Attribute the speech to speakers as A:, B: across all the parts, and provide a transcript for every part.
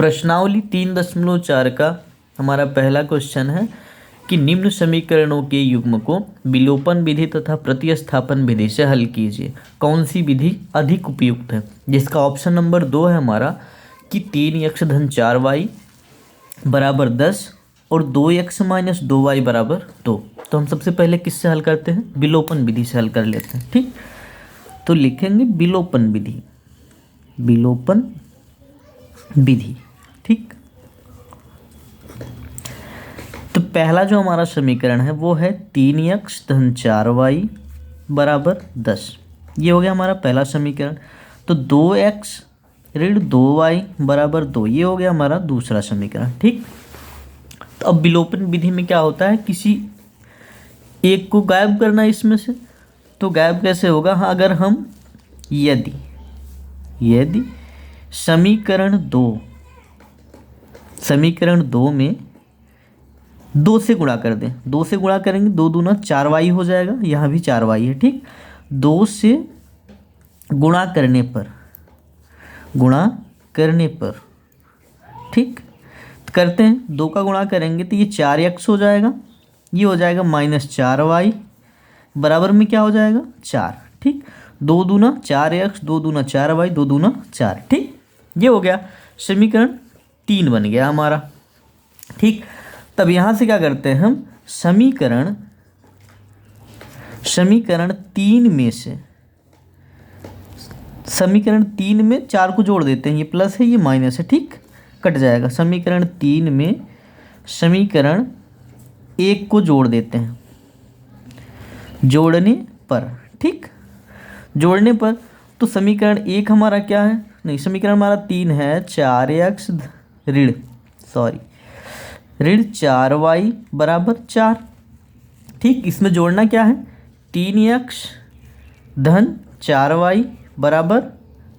A: प्रश्नावली 3.4 का हमारा पहला क्वेश्चन है कि निम्न समीकरणों के युग्म को विलोपन विधि तथा प्रतिस्थापन विधि से हल कीजिए। कौन सी विधि अधिक उपयुक्त है? जिसका ऑप्शन नंबर 2 है हमारा कि 3x धन 4y बराबर 10 और 2x माइनस 2y बराबर 2। तो हम सबसे पहले किससे हल करते हैं? विलोपन विधि से हल कर लेते हैं। ठीक, तो लिखेंगे विलोपन विधि, विलोपन विधि। ठीक, तो पहला जो हमारा समीकरण है वो है 3x धन 4y बराबर 10। ये हो गया हमारा पहला समीकरण। तो 2x ऋण 2y बराबर 2, ये हो गया हमारा दूसरा समीकरण। ठीक, तो अब विलोपन विधि में क्या होता है, किसी एक को गायब करना इसमें से। तो गायब कैसे होगा? हाँ, अगर हम यदि समीकरण 2 में 2 से गुणा कर दें, 2 से गुणा करेंगे, 2 दूना 4y हो जाएगा, यहाँ भी 4y है। ठीक, 2 से गुणा करने पर ठीक, तो करते हैं, 2 का गुणा करेंगे तो ये 4x हो जाएगा, ये हो जाएगा माइनस 4y बराबर में क्या हो जाएगा? 4। ठीक, 2 दूना 4x, 2 दूना 4y, 2 दूना 4। ठीक, ये हो गया समीकरण 3 बन गया हमारा। ठीक, तब यहाँ से क्या करते हैं हम, समीकरण 3 में 4 को जोड़ देते हैं, ये प्लस है ये माइनस है। ठीक, कट जाएगा। समीकरण 3 में समीकरण 1 को जोड़ देते हैं, जोड़ने पर। ठीक, जोड़ने पर तो समीकरण 1 हमारा क्या है, नहीं समीकरण हमारा 3 है 4x ऋण 4y बराबर 4। ठीक, इसमें जोड़ना क्या है, 3x धन 4y बराबर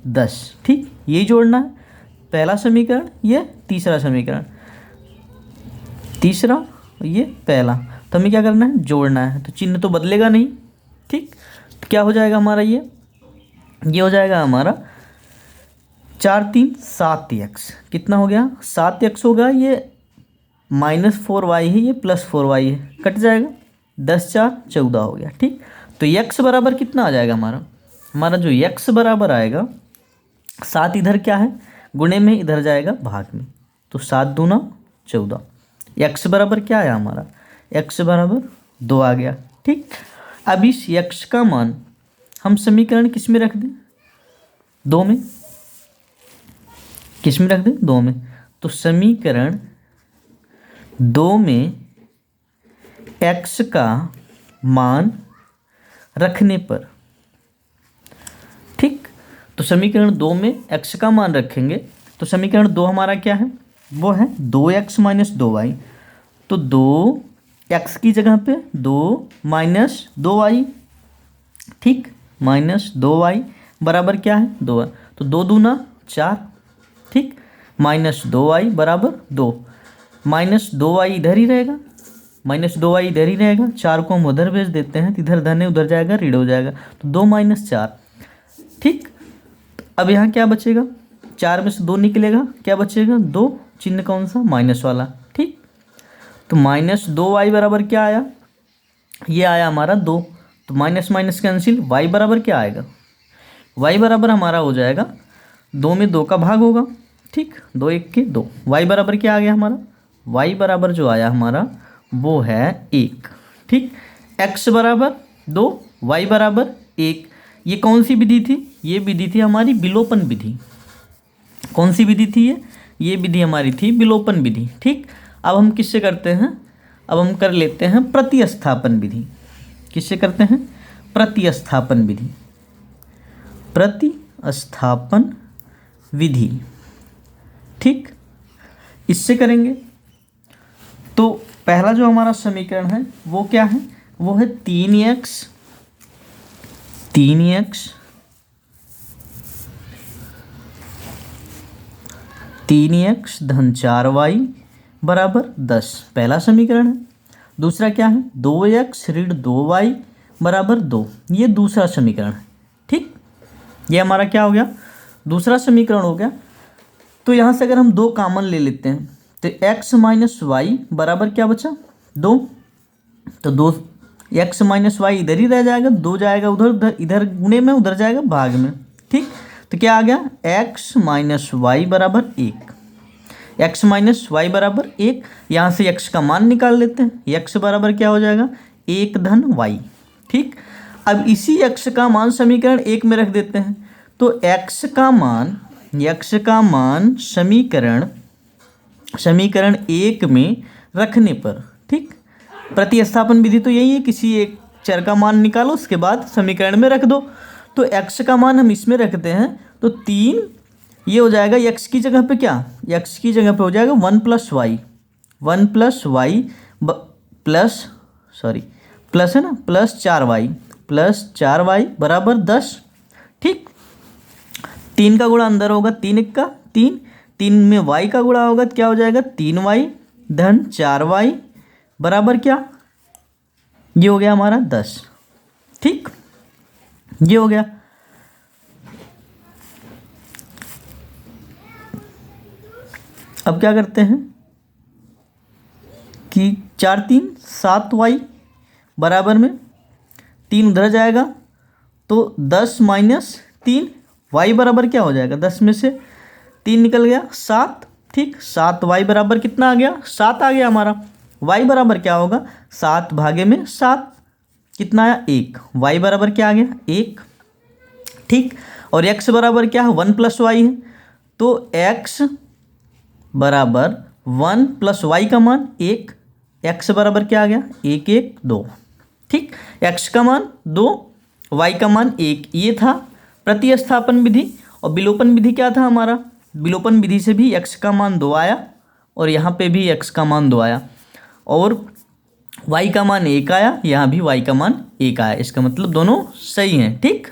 A: 10। ठीक, यही जोड़ना है, पहला समीकरण ये तीसरा समीकरण, तीसरा ये पहला। तो हमें क्या करना है, जोड़ना है। तो चिन्ह तो बदलेगा नहीं। ठीक, तो क्या हो जाएगा हमारा, ये हो जाएगा हमारा 4 3 7x, कितना हो गया? 7x होगा, ये माइनस 4y है, ये प्लस 4y है, कट जाएगा, 10 4 14 हो गया। ठीक, तो x बराबर कितना आ जाएगा हमारा जो x बराबर आएगा, 7 इधर क्या है, गुणे में, इधर जाएगा भाग में, तो 7 दूना 14। x बराबर क्या आया हमारा, x बराबर 2 आ गया। ठीक, अब इस x का मान हम समीकरण किस में रख दें, 2 में। किस में रख दें, 2 में। तो समीकरण 2 में x का मान रखने पर, ठीक, तो समीकरण 2 में x का मान रखेंगे तो समीकरण 2 हमारा क्या है, वो है 2x माइनस 2y। तो 2x की जगह पे 2 माइनस 2y। ठीक, माइनस 2y बराबर क्या है, 2। तो 2 दूना 4। ठीक, माइनस 2y बराबर 2, माइनस 2y इधर ही रहेगा, 4 को हम उधर भेज देते हैं, तो इधर धन है, उधर जाएगा ऋण हो जाएगा, तो 2 माइनस 4। ठीक, अब यहाँ क्या बचेगा, 4 में से 2 निकलेगा, क्या बचेगा, 2, चिन्ह कौन सा, माइनस वाला। ठीक, तो माइनस 2y बराबर क्या आया, ये आया हमारा 2। तो माइनस माइनस कैंसिल, y बराबर क्या आएगा, y बराबर हमारा हो जाएगा 2 में 2 का भाग होगा। ठीक, 2 1 के 2, y बराबर क्या आ गया हमारा, y बराबर जो आया हमारा वो है 1। ठीक, x बराबर 2, y बराबर 1। ये कौन सी विधि थी, ये विधि थी हमारी विलोपन विधि। कौन सी विधि थी ये विधि हमारी थी विलोपन विधि। ठीक, अब हम किससे करते हैं, अब हम कर लेते हैं प्रतिस्थापन विधि। किससे करते हैं, प्रतिस्थापन विधि, प्रतिस्थापन विधि। ठीक, इससे करेंगे तो पहला जो हमारा समीकरण है वो क्या है, वो है 3x धन 4y बराबर 10, पहला समीकरण है। दूसरा क्या है, 2x ऋण 2y बराबर 2, ये दूसरा समीकरण है। ठीक, ये हमारा क्या हो गया, दूसरा समीकरण हो गया। तो यहाँ से अगर हम 2 कॉमन ले लेते हैं तो x माइनस वाई बराबर क्या बचा 2। तो 2 x माइनस वाई इधर ही रह जाएगा, 2 जाएगा उधर, इधर गुणे में, उधर जाएगा भाग में। ठीक, तो क्या आ गया x माइनस वाई बराबर 1। x माइनस वाई बराबर 1, यहाँ से x का मान निकाल लेते हैं। x बराबर क्या हो जाएगा 1 धन y। ठीक, अब इसी x का मान समीकरण 1 में रख देते हैं। तो x का मान समीकरण 1 में रखने पर, ठीक, प्रतिस्थापन विधि तो यही है, किसी एक चर का मान निकालो उसके बाद समीकरण में रख दो। तो x का मान हम इसमें रखते हैं तो 3, ये हो जाएगा x की जगह पे क्या, x की जगह पे हो जाएगा 1 प्लस वाई प्लस है ना, प्लस 4y बराबर 10। ठीक, 3 का गुणा अंदर होगा, 3 1 का 3, 3 में y का गुणा होगा तो क्या हो जाएगा 3y धन 4y बराबर क्या, ये हो गया हमारा 10। ठीक, ये हो गया। अब क्या करते हैं कि 4 3 7y बराबर में 3 उधर जाएगा तो 10 माइनस 3 y बराबर क्या हो जाएगा, 10 में से 3 निकल गया 7। ठीक, 7y बराबर कितना आ गया, 7 आ गया हमारा। y बराबर क्या होगा 7 भागे में 7, कितना आया 1, y बराबर क्या आ गया 1। ठीक, और x बराबर क्या है 1 प्लस वाई है, तो x बराबर 1 प्लस वाई का मान 1, x बराबर क्या आ गया 1 1 2। ठीक, x का मान 2, y का मान 1, ये था प्रतिस्थापन विधि। और विलोपन विधि क्या था हमारा, विलोपन विधि से भी x का मान 2 आया और यहाँ पे भी x का मान 2 आया और y का मान 1 आया, यहाँ भी y का मान 1 आया। इसका मतलब दोनों सही हैं। ठीक।